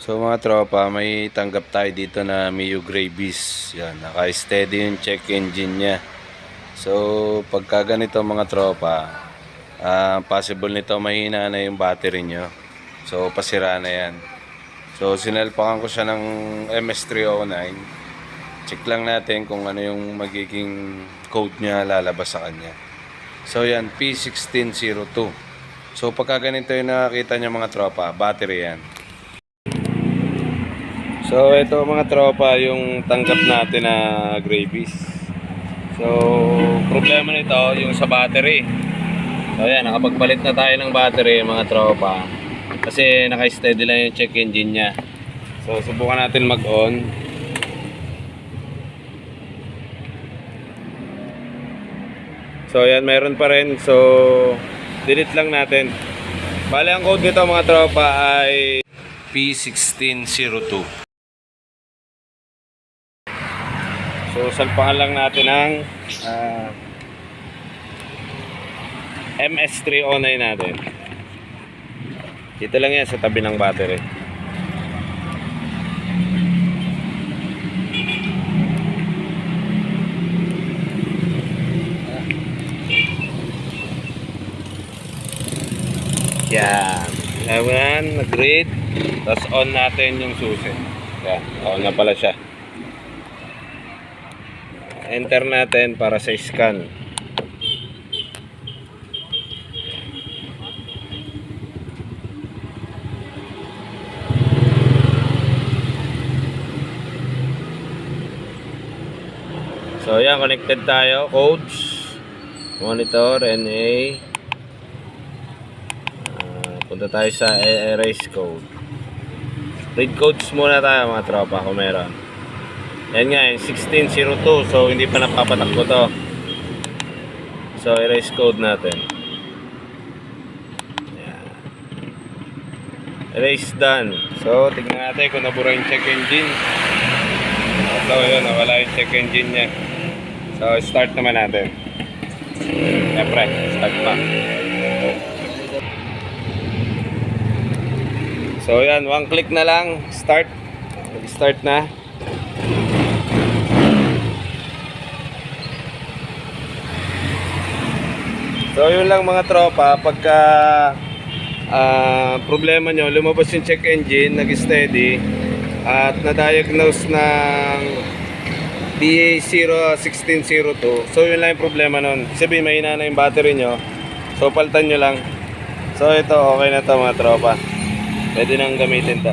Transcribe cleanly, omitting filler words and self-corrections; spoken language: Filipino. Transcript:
So mga tropa, may tanggap tayo dito na Mio Gravis. Yan, naka-steady yung check engine niya. So pagka ganito mga tropa, possible nito mahina na yung battery nyo. So pasira na yan. So sinalpakan ko siya ng MS309. Check lang natin kung ano yung magiging code niya lalabas sa kanya. So yan, P1602. So pagka ganito yung nakakita nyo mga tropa, battery yan. So ito mga tropa yung tanggap natin na Gravis. So problema nito yung sa battery. So yan, nakapagpalit na tayo ng battery mga tropa. Kasi naka-steady lang yung check engine nya. So subukan natin mag-on. So yan, meron pa rin. So delete lang natin. Bale ang code nito mga tropa ay P1602. So salpakan lang natin ang MS309 natin. Dito lang yan sa tabi ng battery. Yan. Ayan, nag-read. Tapos on natin yung susi. Yan, on na pala siya. Enter natin para sa scan. So yan, connected tayo. Codes, monitor, NA. Punta tayo sa erase code. Read codes muna tayo mga tropa kung meron. Yan nga, 1602. So hindi pa napapatakbo to. So erase code natin. Yan. Erase done. So tignan natin kung nabura yung check engine. So yun, nawala yung check engine nya. So start naman natin. Siyempre, start pa. So yan, one click na lang. Start. Start na. So yun lang mga tropa, pagka problema nyo, lumabas yung check engine, nag-steady at na-diagnose ng PA1602. So yun lang yung problema nun. Sabihin mahina na yung battery nyo, so paltan nyo lang. So ito, okay na to mga tropa, pwede nang gamitin to.